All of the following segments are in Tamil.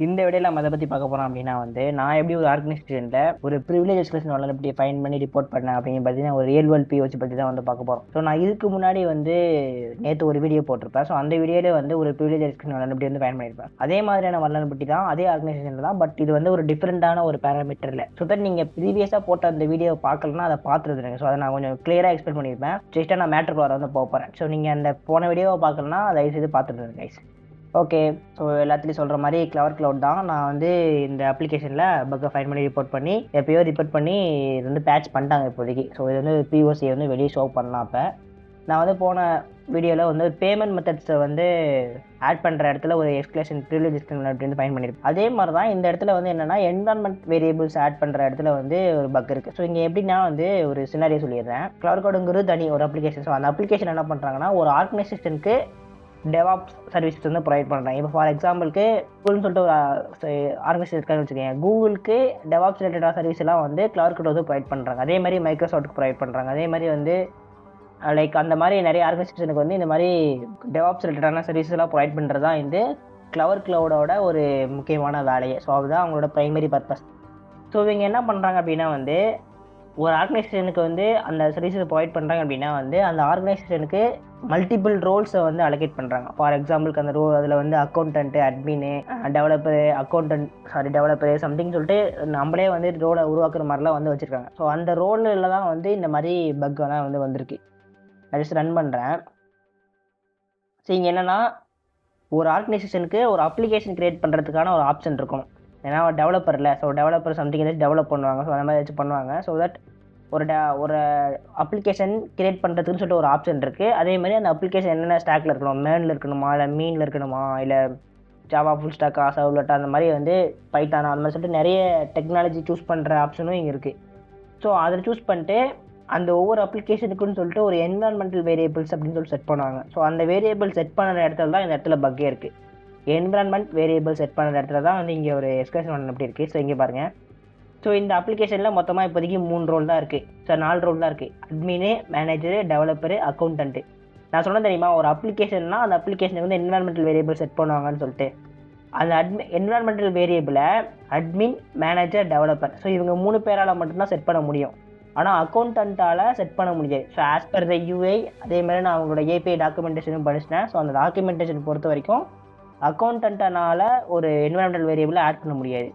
இந்த விடையில நம்ம எதை பத்தி பார்க்க போறோம் அப்படின்னா வந்து, நான் எப்படி ஒரு ஆர்கனைசேஷன்ல ஒரு பிரிவிலேஜ் எக்ஸ்பிரஷன் வளர்ந்து ஃபைண்ட் பண்ணி ரிப்போர்ட் பண்ணேன் அப்படின்னு பார்த்தீங்கன்னா, ஒரு ரியல் வேர்ல்ட் பிஓசி பத்தி தான் வந்து பார்க்க போறோம். ஸோ நான் இதுக்கு முன்னாடி வந்து நேத்து ஒரு வீடியோ போட்டிருப்பேன். ஸோ அந்த வீடியோல வந்து ஒரு பிரிவிலேஜ் எக்ஸ்பிரஷன் வளர்ந்து வந்து ஃபைண்ட் பண்ணியிருப்பேன். அதே மாதிரியான வளர்ந்து தான் அதே ஆர்கனைசேஷன் தான். பட் இது வந்து ஒரு டிஃபரெண்டான ஒரு பேராமீட்டர்ல. ஸோ தட் நீங்க ப்ரீவியஸா போட்ட அந்த வீடியோ பார்க்கலன்னா அதை பார்த்துருந்துருங்க. ஸோ அதை நான் கொஞ்சம் கிளியரா எக்ஸ்பிளைன் பண்ணியிருப்பேன். ஜஸ்ட்டாக நான் மேட்டர் வர வந்து போகிறேன். ஸோ நீங்க அந்த போன வீடியோவை பார்க்கலன்னா தயவு செய்து பார்த்துருந்துருங்க கைஸ். ஓகே. ஸோ எல்லாத்துலேயும் சொல்கிற மாதிரி கிளவர் க்ளவுட் தான். நான் வந்து இந்த அப்ளிகேஷனில் பக்கை ஃபைண்ட் பண்ணி ரிப்போர்ட் பண்ணி எப்போயோ ரிப்போர்ட் பண்ணி இது வந்து பேட்ச் பண்ணிட்டாங்க இப்போதைக்கு. ஸோ இது வந்து பிஓசியை வந்து வெளியே ஷோ பண்ணலாம். அப்போ நான் வந்து போன வீடியோவில் வந்து பேமெண்ட் மெத்தட்ஸை வந்து ஆட் பண்ணுற இடத்துல ஒரு எக்ஸ்கிளேஷன் ப்ரிவிலேஜ் அப்படின்னு ஃபைன் பண்ணியிருப்பேன். அதே மாதிரி தான் இந்த இடத்துல வந்து என்னென்னா என்விரான்மெண்ட் வேரியபிள்ஸ் ஆட் பண்ணுற இடத்துல வந்து ஒரு பக் இருக்குது. ஸோ இங்கே எப்படின்னா வந்து ஒரு சினாரியோ சொல்லிடுறேன். கிளவர் கோடுங்கிறது தனி ஒரு அப்ளிகேஷன். ஸோ அந்த அப்ளிகேஷன் என்ன பண்ணுறாங்கன்னா ஒரு ஆர்கனைசேஷனுக்கு டெவாப்ஸ் சர்வீஸ் வந்து ப்ரொவைட் பண்ணுறாங்க. இப்போ ஃபார் எக்ஸாம்பிளுக்கு கூகுள்னு சொல்லிட்டு ஒரு ஆர்கனைசேஷன் இருக்கான்னு வச்சுக்கோங்க. கூகுளுக்கு டெவாப்ஸ் ரிலேட்டடாக சர்வீஸ் எல்லாம் வந்து கிளவர் கோட் வந்து ப்ரொவைட் பண்ணுறாங்க. அதே மாதிரி மைக்ரோசாஃப்ட்டுக்கு ப்ரொவைட் பண்ணுறாங்க. அதே மாதிரி வந்து லைக் அந்த மாதிரி நிறைய ஆர்கனைசேஷனுக்கு வந்து இந்த மாதிரி டெவாப்ஸ் ரிலேட்டடான சர்வீஸ் எல்லாம் ப்ரொவைட் பண்ணுறது தான் இந்த கிளவர் க்ளவுடோட ஒரு முக்கியமான வேலையை. ஸோ அதுதான் அவங்களோட ப்ரைமரி பர்பஸ். ஸோ இவங்க என்ன பண்ணுறாங்க அப்படின்னா வந்து ஒரு ஆர்கனைசேஷனுக்கு வந்து அந்த சர்வீஸை ப்ரொவைட் பண்ணுறாங்க அப்படின்னா வந்து அந்த ஆர்கனைசேஷனுக்கு மல்டிபிள் ரோல்ஸை வந்து அலோகேட் பண்ணுறாங்க. ஃபார் எக்ஸாம்பிளுக்கு அந்த ரோல் அதில் வந்து அக்கௌண்டன்ட்டு, அட்மினு, டெவலப்பரு சம்திங் சொல்லிட்டு நம்மளே வந்து ரோலை உருவாக்குற மாதிரிலாம் வந்து வச்சுருக்காங்க. ஸோ அந்த ரோலில் தான் வந்து இந்த மாதிரி பக்கெல்லாம் வந்து வந்திருக்கு. நான் ஜஸ்ட் ரன் பண்ணுறேன். ஸோ இங்கே என்னென்னா ஒரு ஆர்கனைசேஷனுக்கு ஒரு அப்ளிகேஷன் க்ரியேட் பண்ணுறதுக்கான ஒரு ஆப்ஷன் இருக்கும். ஏன்னா டெவலப்பரில் ஸோ டெவலப்பர் சம்திங் ஏதாச்சும் டெவலப் பண்ணுவாங்க. ஸோ அந்த மாதிரி ஏதாச்சும் பண்ணுவாங்க. ஸோ தட் ஒரு அப்ளிகேஷன் கிரியேட் பண்ணுறதுக்குன்னு சொல்லிட்டு ஒரு ஆப்ஷன் இருக்குது. அதே மாதிரி அந்த அப்ளிகேஷன் என்னென்ன ஸ்டாக்கில் இருக்கணும், மேனில் இருக்கணுமா, இல்லை மீனில் இருக்கணுமா, இல்லை ஜாவா ஃபுல் ஸ்டாக்கா, சர்வ்லெட்டா, அந்த மாதிரி வந்து பைத்தானா, அந்த மாதிரி சொல்லிட்டு நிறைய டெக்னாலஜி சூஸ் பண்ணுற ஆப்ஷனும் இங்கே இருக்குது. ஸோ அதை சூஸ் பண்ணிட்டு அந்த ஒவ்வொரு அப்ளிகேஷனுக்குன்னு சொல்லிட்டு ஒரு என்விரான்மெண்டல் வேரியபிள்ஸ் அப்படின்னு சொல்லி செட் பண்ணுவாங்க. ஸோ அந்த வேரியபிள் செட் பண்ணுற இடத்துல தான் இந்த இடத்துல பக்கே இருக்குது. என்விரான்மெண்ட் வேரியபிள் செட் பண்ணுற இடத்துல தான் வந்து இங்கே ஒரு எக்ஸ்பிரஷன் எப்படி இருக்குது. ஸோ இங்கே பாருங்கள். ஸோ இந்த அப்ளிகேஷனில் மொத்தமாக இப்போதைக்கு 3 ரோல் தான் இருக்குது. ஸோ 4 ரோல் தான் இருக்குது. Admin, manager, developer, accountant. நான் சொன்ன தெரியுமா ஒரு அப்ளிகேஷன்னா அந்த அப்ளிகேஷனுக்கு வந்து என்விரான்மெண்டல் வேரியபிள் செட் பண்ணுவாங்கன்னு சொல்லிட்டு. அந்த என்விரான்மெண்டல் வேரியபிளை அட்மின், மேனேஜர், டெவலப்பர் ஸோ இவங்க 3 பேரால் மட்டும்தான் செட் பண்ண முடியும். ஆனால் அக்கௌண்டன்ட்டால் செட் பண்ண முடியாது. So as per the UI அதே மாதிரி நான் அவங்களோட ஏபிஐ டாக்குமெண்டேஷனும் படிச்சிட்டேன். ஸோ அந்த டாக்குமெண்டேஷன் பொறுத்த வரைக்கும் அக்கௌண்டன்ட்டால் ஒரு என்விரான்மெண்டல் வேரியபிளை ஆட் பண்ண முடியாது.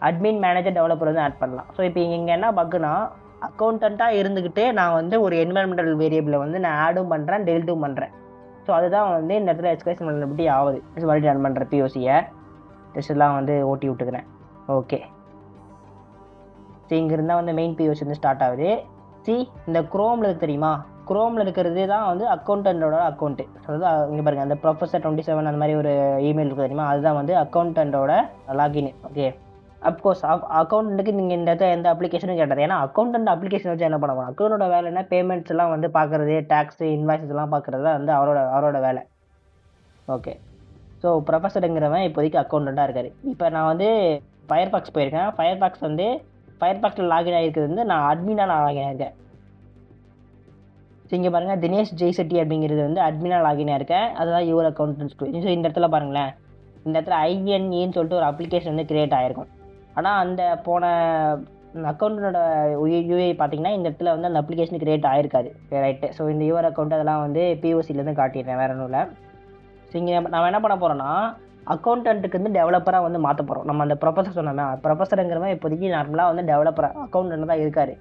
அட்மின், மேனேஜர், டெவலப்பர் வந்து ஆட் பண்ணலாம். ஸோ இப்போ இங்கே என்ன பக்குனா அக்கௌண்டண்ட்டாக இருந்துக்கிட்டே நான் வந்து ஒரு என்விரான்மெண்டல் வேரியபிளை வந்து நான் ஆடும் பண்ணுறேன், டெலிட்டும் பண்ணுறேன். ஸோ அதுதான் வந்து இந்த இடத்துல எக்ஸ்பிரஷன் பண்ணபடி ஆகுது. மறுபடியும் ரன் பண்ணுற பிஓசியை டெஸ்ட்லாம் வந்து ஓட்டி விட்டுக்கிறேன். ஓகே. ஸோ இங்கே இருந்தால் வந்து மெயின் பிஓசி வந்து ஸ்டார்ட் ஆகுது. இந்த குரோமில் இருக்கு தெரியுமா, குரோமில் இருக்கிறது தான் வந்து அக்கௌண்டண்டோட அக்கௌண்ட்டு. ஸோ அதுதான் இங்கே பாருங்கள் அந்த ப்ரொஃபஸர் 27 அந்த மாதிரி ஒரு இமெயில் இருக்குது தெரியுமா, அதுதான் வந்து அக்கௌண்டண்டோட லாகின். ஓகே. அப்கோர்ஸ் அக்கௌண்ட்டுக்கு நீங்கள் இந்த இடத்துல எந்த அப்ளிகேஷனும் கேட்டது. ஏன்னா அக்கௌண்டன்ட் அப்ளிகேஷன் வச்சு என்ன பண்ண போகிறோம், அக்கௌண்டோட வேலை என்ன, பேமெண்ட்ஸ் எல்லாம் வந்து பார்க்குறது, டேக்ஸு, இன்வாய்ஸஸ் எல்லாம் பார்க்குறது தான் வந்து அவரோட வேலை. ஓகே. ஸோ ப்ரொஃபஸருங்கிறவன் இப்போதைக்கு அக்கௌண்டண்ட்டாக இருக்கார். இப்போ நான் வந்து ஃபயர்பாக்ஸ் போயிருக்கேன். ஃபயர்பாக்ஸில் லாகின் ஆகிருக்கிறது வந்து நான் அட்மினாக லாகின் ஆகிருக்கேன். ஸோ இங்கே பாருங்கள் தினேஷ் ஜெய்செட்டி அப்படிங்கிறது வந்து அட்மினாக லாகின் ஆகிருக்கேன். அதுதான் யுவர் அக்கௌண்டன்ஸ். ஸோ இந்த இடத்துல பாருங்களேன், இந்த இடத்துல ஐஎன்இன்னு சொல்லிட்டு ஒரு அப்ளிகேஷன் வந்து கிரியேட் ஆகிருக்கும். ஆனால் அந்த போன அக்கௌண்ட்டோட யூஐ பார்த்தீங்கன்னா இந்த இடத்துல வந்து அந்த அப்ளிகேஷன் கிரியேட் ஆகிருக்காது. ரைட்டு. ஸோ இந்த யுவர் அக்கௌண்ட் அதெல்லாம் வந்து பிஓசிலேருந்து காட்டிடுறேன், வேறு ஒன்றும் இல்லை. ஸோ இங்கே நம்ம என்ன பண்ண போகிறோன்னா அக்கௌண்டன்ட்டுக்கு வந்து டெவலப்பராக வந்து மாற்ற போகிறோம். நம்ம அந்த ப்ரொஃபஸர் சொன்னோமே, ப்ரொஃபஸருங்கிறவன் இப்போதைக்கு நார்மலாக வந்து டெவலப்பராக அக்கௌண்டன்ட் தான் இருக்கார்.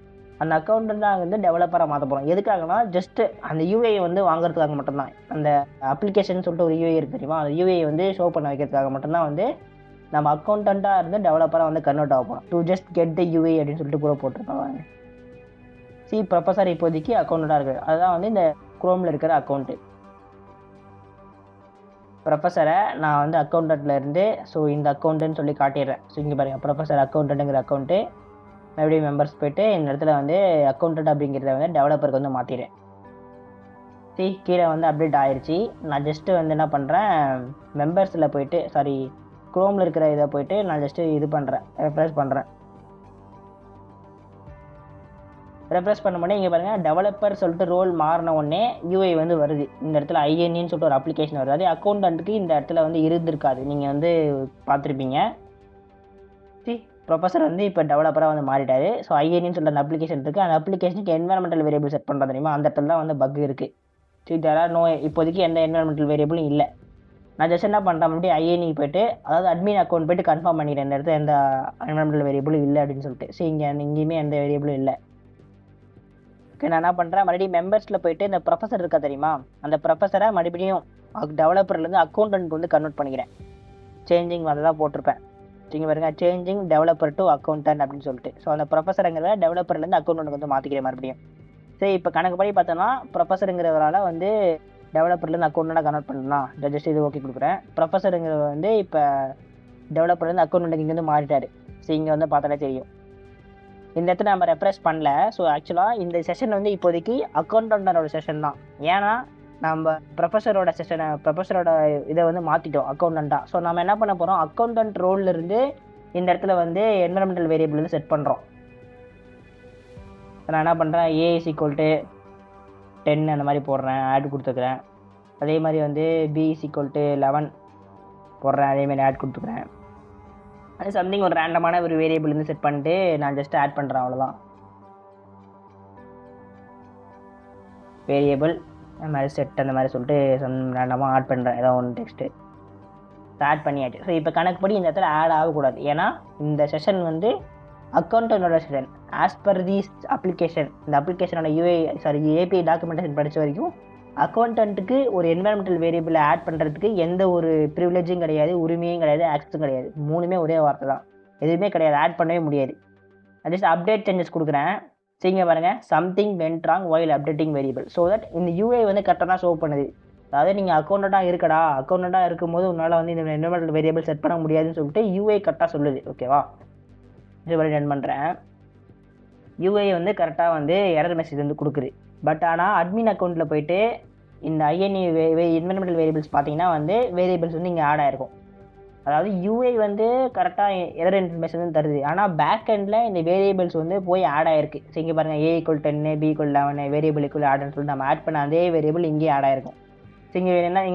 அந்த அக்கௌண்டன்ட் தான் வந்து டெவலப்பராக மாற்ற போகிறோம். எதுக்காகனா ஜஸ்ட்டு அந்த யூஐ வந்து வாங்குறதுக்காக மட்டும்தான். அந்த அப்ளிகேஷன் சொல்லிட்டு ஒரு யூஐ இருக்குது தெரியுமா, அந்த யூஐ வந்து ஷோ பண்ண வைக்கிறதுக்காக மட்டும்தான் வந்து நம்ம அக்கௌண்டண்ட்டாக இருந்து டெவலப்பராக வந்து கன்வெர்ட் ஆக போகிறோம். To just get the UI அப்படின்னு சொல்லிட்டு கூட போட்டிருப்பாங்க. ப்ரொஃபஸர் இப்போதைக்கு அக்கௌண்டண்ட்டாக இருக்குது. அதுதான் வந்து இந்த குரோமில் இருக்கிற அக்கௌண்ட்டு. ப்ரொஃபஸரை நான் வந்து அக்கௌண்டண்ட்டில் இருந்து ஸோ இந்த அக்கௌண்ட்டுன்னு சொல்லி காட்டிடுறேன். ஸோ இங்கே பாருங்கள் ப்ரொஃபஸர் அக்கௌண்டண்ட்டுங்கிற அக்கௌண்ட்டு மறுபடியும் மெம்பர்ஸ் போய்ட்டு இந்த இடத்துல வந்து அக்கௌண்டண்ட் அப்படிங்கிறத வந்து டெவலப்பருக்கு வந்து மாற்றிடுறேன். கீழே வந்து அப்டேட் ஆயிடுச்சு. நான் ஜஸ்ட்டு வந்து என்ன பண்ணுறேன், மெம்பர்ஸில் போய்ட்டு குரோமில் இருக்கிற இதை போய்ட்டு நான் ஜஸ்ட்டு இது பண்ணுறேன், ரெஃப்ரெஷ் பண்ணுறேன். ரெஃப்ரெஷ் பண்ண உடனே இங்கே பாருங்கள் டெவலப்பர் சொல்லிட்டு ரோல் மாறின உடனே யூஐ வந்து வருது. இந்த இடத்துல ஐஎன்இன்னு சொல்லிட்டு ஒரு அப்ளிகேஷன் வருது. அதே அக்கௌண்டண்ட்டுக்கு இந்த இடத்துல வந்து இருந்திருக்காது, நீங்கள் வந்து பார்த்துருப்பீங்க. ப்ரொஃபஸர் வந்து இப்போ டெவலப்பராக வந்து மாறிட்டாரு. ஸோ ஐஏனின்னு சொல்லிட்டு அந்த அப்ளிகேஷன் இருக்குது. அந்த அப்ளிகேஷனுக்கு என்வரன்மெண்டல் வேரியபிள் செட் பண்ணுறது தெரியுமா, அந்த இடத்துல தான் வந்து பக் இருக்குது. சரி, நோ இப்போதைக்கு எந்த என்வரன்மெண்டல் வேரியபிளும் இல்லை. நான் ஜஸ்ட் என்ன பண்ணுறேன், மறுபடியும் ஐஏனி போய்ட்டு, அதாவது அட்மின் அக்கௌண்ட் போய்ட்டு கன்ஃபார்ம் பண்ணிக்கிறேன் இந்த இடத்துல எந்த என்வரன்மெண்டல் வேரியபிளும் இல்லை அப்படின்னு சொல்லிட்டு. சரி, இங்கேயுமே எந்த வேரியபிளும் இல்லை. ஓகே, நான் என்ன பண்ணுறேன், மறுபடியும் மெம்பர்ஸில் போய்ட்டு இந்த ப்ரொஃபஸர் இருக்கா தெரியுமா, அந்த ப்ரொஃபஸரை மறுபடியும் டெவலப்பர்லேருந்து அக்கௌண்டன்ட் வந்து கன்வெர்ட் பண்ணிக்கிறேன். சேஞ்சிங் அதை தான் போட்டிருப்பேன். சரிங்க பாருங்க, சேஞ்சிங் டெவலப்பர் டு அக்கௌண்டன்ட் அப்படின்னு சொல்லிட்டு. ஸோ அந்த ப்ரொஃபஸருங்கிற டெவலப்பர்லேருந்து அக்கௌண்டன்ட் வந்து மாற்றிக்கிறேன் மறுபடியும். சரி, இப்போ கணக்குப்படி பார்த்தோன்னா ப்ரொஃபஸருங்கிறவரால் வந்து டெவலப்பர்லேருந்து அக்கௌண்டண்ட்டாக கன்வெர்ட் பண்ணலாம். ஜஸ்ட் இது ஓகே கொடுக்குறேன். ப்ரொஃபஸருங்கிற வந்து இப்போ டெவலப்பர்லேருந்து அக்கௌண்டன்ட்டுக்கு இங்கே வந்து மாறிட்டார். சரி, இங்கே வந்து பார்த்தாலே தெரியும். இந்த இடத்துல நம்ம ரெஃப்ரெஷ் பண்ணல. ஸோ ஆக்சுவலாக இந்த செஷன் வந்து இப்போதைக்கு அக்கௌண்டண்டோட செஷன் தான். ஏன்னா நம்ம ப்ரொஃபஸரோட இதை வந்து மாற்றிட்டோம் அக்கௌண்டண்ட்டாக. ஸோ நம்ம என்ன பண்ண போகிறோம், அக்கௌண்டன்ட் ரோல்லேருந்து இந்த இடத்துல வந்து என்வரன்மெண்டல் வேரியபிள் வந்து செட் பண்ணுறோம். நான் என்ன பண்ணுறேன், A = 10 அந்த மாதிரி போடுறேன், ஆட் கொடுத்துக்கிறேன். அதே மாதிரி வந்து B = 11 போடுறேன், அதேமாதிரி ஆட் கொடுத்துக்கிறேன். அது சம்திங் ஒரு ரேண்டமான ஒரு வேரியபிள் வந்து செட் பண்ணிட்டு நான் ஜஸ்ட் ஆட் பண்ணுறேன், அவ்வளோதான். வேரியபிள் அந்த மாதிரி செட் அந்த மாதிரி சொல்லிட்டு ரேண்டமாக ஆட் பண்ணுறேன், ஏதோ ஒன்று டெக்ஸ்ட்டு ஆட் பண்ணியாச்சு. ஸோ இப்போ கணக்குப்படி இந்த இடத்துல ஆட் ஆகக்கூடாது. ஏன்னா இந்த செஷன் வந்து அக்கௌண்டன்டோட session. As per these application, இந்த அப்ளிகேஷனோட ஏபிஐ டாக்குமெண்டேஷன் படித்த வரைக்கும் அக்கௌண்டன்ட்டுக்கு ஒரு என்வரன்மெண்டல் வேரியபிளை ஆட் பண்ணுறதுக்கு எந்த ஒரு ப்ரிவிலேஜும் கிடையாது, உரிமையும் கிடையாது, ஆக்சஸும் கிடையாது. மூணுமே ஒரே வார்த்தை தான், எதுவுமே கிடையாது, ஆட் பண்ணவே முடியாது. ஜஸ்ட் அப்டேட் சேஞ்சஸ் கொடுக்குறேன். சரிங்க பாருங்கள், something went wrong while updating variable. So that இந்த யூஐ வந்து கரெக்டாக தான் ஷோ பண்ணுது. அதாவது நீங்கள் அக்கௌண்டண்ட்டாக இருக்கும்போது உன்னால் வந்து இந்த என்வரன்மெண்டல் வேரியபிள் செட் பண்ண முடியாதுன்னு சொல்லிட்டு யூஐ கரெக்டாக சொல்லுது. ஓகேவா, இது வரை ரன் பண்ணுறேன். யூஐ வந்து கரெக்டாக வந்து எரர் மெசேஜ் வந்து கொடுக்குது. பட் ஆனால் அட்மின் அக்கௌண்ட்டில் போய்ட்டு இந்த ஐஎன்இ என்வரன்மெண்டல் வேரியபிள்ஸ் பார்த்தீங்கன்னா வந்து வேரியபிள்ஸ் வந்து இங்கே ஆட் ஆகிருக்கும். அதாவது யூஐ வந்து கரெக்டாக எரர் இன்ஃபர்மேஷன் வந்து தருது. ஆனால் பேக் எண்டில் இந்த வேரியபிள்ஸ் வந்து போய் ஆட் ஆகிருக்கு. சரி, இங்கே பாருங்கள், A = 10 B = 11 வேரியபிள் ஆடுன்னு சொல்லிட்டு நம்ம ஆட் பண்ண அதே வேரியபிள் இங்கே ஆட் ஆகிருக்கும். ஸோ இங்கே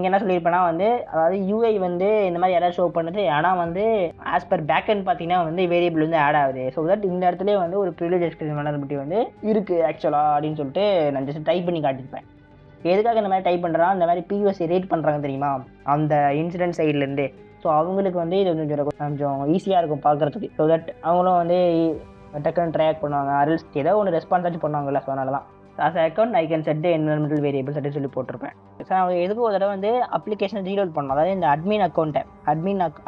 என்ன சொல்லியிருப்பேன்னா வந்து, அதாவது யூஐ வந்து இந்த மாதிரி எரர் ஷோ பண்ணுது. ஆனால் வந்து ஆஸ் பர் பேக் எண்ட் பார்த்தீங்கன்னா வந்து வேரியபிள் வந்து ஆட் ஆகுது. ஸோ தட் இந்த இடத்துல வந்து ஒரு ப்ரிவிலேஜ் எக்ஸ்கிரீன் வளர்பட்டி வந்து இருக்குது ஆக்சுவலாக அப்படின்னு சொல்லிட்டு நான் ஜஸ்ட் டைப் பண்ணி காட்டியிருப்பேன். எதுக்காக இந்த மாதிரி டைப் பண்ணுறான், இந்த மாதிரி பியூஎஸ்சி ரேட் பண்ணுறாங்க தெரியுமா அந்த இன்சிடென்ட் சைட்லேருந்து. ஸோ அவங்களுக்கு வந்து இது கொஞ்சம் ஈஸியாக இருக்கும் பார்க்குறதுக்கு. ஸோ தட் அவங்களும் வந்து டக்குன்னு ட்ராக் பண்ணுவாங்க, அரல்ஸ் ஏதோ ஒன்று ரெஸ்பான்ஸ் ஆச்சு பண்ணுவாங்கல்ல. ஸோ அதனால தான் as an account I can set the environmental variables அப்படின்னு சொல்லி போட்டிருப்பேன். ஸோ நான் எதுக்கு ஒரு தடவை வந்து அப்ளிகேஷனை ரீலோட் பண்ணோம். அதாவது இந்த அட்மின் அக்கௌண்ட்டை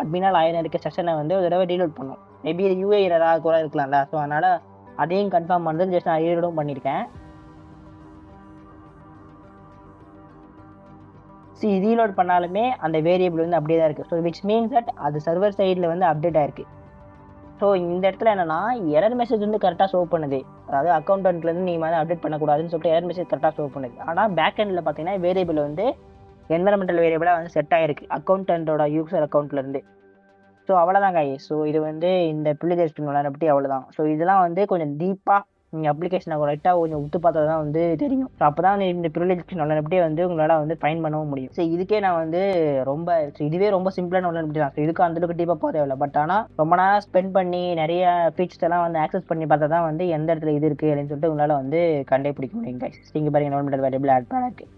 அட்மினால் இருக்க செஷனை வந்து ஒரு தடவை ரீலோட் பண்ணோம். மேபி யூஏ ஏதாவது கூட இருக்கலாம்ல. ஸோ அதனால் அதையும் கன்ஃபார்ம் பண்ணுறது ஜஸ்ட் நான் ரீலோடும் பண்ணியிருக்கேன். ரீலோட் பண்ணாலுமே அந்த வேரியபிள் வந்து அப்படியே தான் இருக்குது. ஸோ விச் மீன்ஸ் தட் அது சர்வர் சைடில் வந்து அப்டேட் ஆயிருக்கு. ஸோ இந்த இடத்துல என்னென்னா எரர் மெசேஜ் வந்து கரெக்டாக ஷோ பண்ணுது. அதாவது அக்கௌண்டன்ட்லேருந்து நீங்கள் வந்து அப்டேட் பண்ணக்கூடாதுன்னு சொல்லிட்டு எரர் மெசேஜ் கரெக்டாக ஷோ பண்ணுது. ஆனால் பேக் எண்டில் பார்த்தீங்கன்னா வேரியபிள் வந்து என்வரன்மெண்டல் வேரியபிளாக வந்து செட் ஆகிருக்கு அக்கௌண்டன்ட்டோட யூசர் அக்கௌண்ட்லேருந்து. ஸோ அவ்வளோதாங்க. ஸோ இது வந்து இந்த ப்ரிவிலேஜ் எக்ஸ்கிரீன் பற்றி அவ்வளோதான். ஸோ இதெல்லாம் வந்து கொஞ்சம் டீப்பாக நீங்கள் அப்ளிகேஷனை கரெக்டாக கொஞ்சம் உத்து பார்த்தா தான் வந்து தெரியும். ஸோ அப்போ தான் இந்த ப்ரிவிலேஜ் எக்ஸ்கிரீன் எப்படியே வந்து உங்களால் வந்து ஃபைன் பண்ணவும் முடியும். ஸோ இதுக்கே நான் வந்து இதுவே ரொம்ப சிம்பிளான ஒன்று தான். ஸோ இதுக்கு அந்தளவுக்கு டீப்பாக போக தேவையில்லை. பட் ஆனால் ரொம்ப நேரம் ஸ்பெண்ட் பண்ணி நிறைய ஃபீச்சர்ஸ் எல்லாம் வந்து ஆக்சஸ் பண்ணி பார்த்தா தான் வந்து எந்த இடத்துல இது இருக்குது அப்படின்னு சொல்லிட்டு உங்களால் வந்து கண்டே பிடிக்க முடியும் கைஸ். நீங்கள் பாருங்கள், என்வரன்மெண்டல் வேரியபிள் ஆட் பண்ணாக்கு.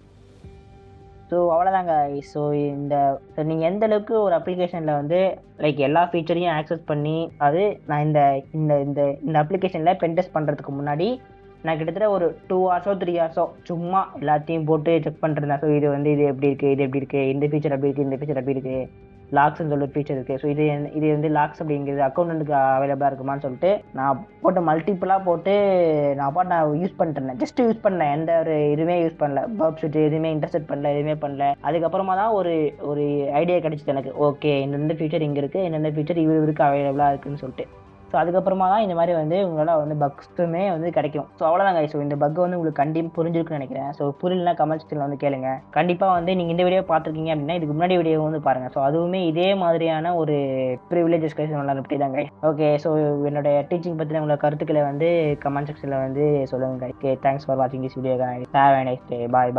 ஸோ அவ்வளோதாங்க. ஸோ நீங்கள் எந்த அளவுக்கு ஒரு அப்ளிகேஷனில் வந்து லைக் எல்லா ஃபீச்சரையும் ஆக்சஸ் பண்ணி, அது நான் இந்த இந்த இந்த இந்த அப்ளிகேஷனில் பென் டெஸ்ட் பண்ணுறதுக்கு முன்னாடி நான் கிட்டத்தட்ட ஒரு 2 hours 3 hours சும்மா எல்லாத்தையும் போட்டு செக் பண்ணிருந்தேன். ஸோ இது எப்படி இருக்குது, இந்த ஃபீச்சர் அப்படி இருக்குது, இந்த ஃபீச்சர் அப்படி இருக்குது, லாக்ஸ்ன்னு சொல்லி ஒரு ஃபீச்சர் இருக்குது. ஸோ இது வந்து லாக்ஸ் அப்படிங்கிறது அக்கௌண்ட்டுக்கு அவைலபிளாக இருக்குமான்னு சொல்லிட்டு நான் போட்டு மல்டிப்புளாக போட்டு நான் யூஸ் பண்ணிட்டு இருந்தேன். ஜஸ்ட் யூஸ் பண்ணேன், எந்த ஒரு இதுவுமே யூஸ் பண்ணல, பப் ஷீட் எதுவுமே இன்டர்செப்ட் பண்ணல, எதுவுமே பண்ணல. அதுக்கப்புறமா தான் ஒரு ஐடியா கிடைச்சிது எனக்கு. ஓகே, இந்த ஃபீச்சர் இங்கே இருக்குது, இந்த ஃபீச்சர் இவருக்கு அவைலபிளாக இருக்குதுன்னு சொல்லிட்டு. ஸோ அதுக்கப்புறமா தான் இந்த மாதிரி வந்து உங்களால் வந்து பக்ஸுமே வந்து கிடைக்கும். ஸோ அவ்வளோதாங்க. ஸோ இந்த பக் வந்து உங்களுக்கு கண்டிப்பாக புரிஞ்சிருக்குன்னு நினைக்கிறேன். ஸோ புரியலனா கமெண்ட் செக்ஷனில் வந்து கேளுங்க. கண்டிப்பாக வந்து நீங்கள் இந்த வீடியோ பார்த்துருக்கீங்க அப்படின்னா இதுக்கு முன்னாடி வீடியோ வந்து பாருங்கள். ஸோ அதுவுமே இதே மாதிரியான ஒரு ப்ரிவிலேஜ் எக்ஸ்கிரீன் அப்படி தாங்க. ஓகே, ஸோ என்னோட டீச்சிங் பற்றின உங்களோட கருத்துக்களை வந்து கமெண்ட் செக்ஷனில் வந்து சொல்லுங்கள். ஓகே, தேங்க்ஸ் ஃபார் வாட்சிங் this video. Have a nice day. Bye.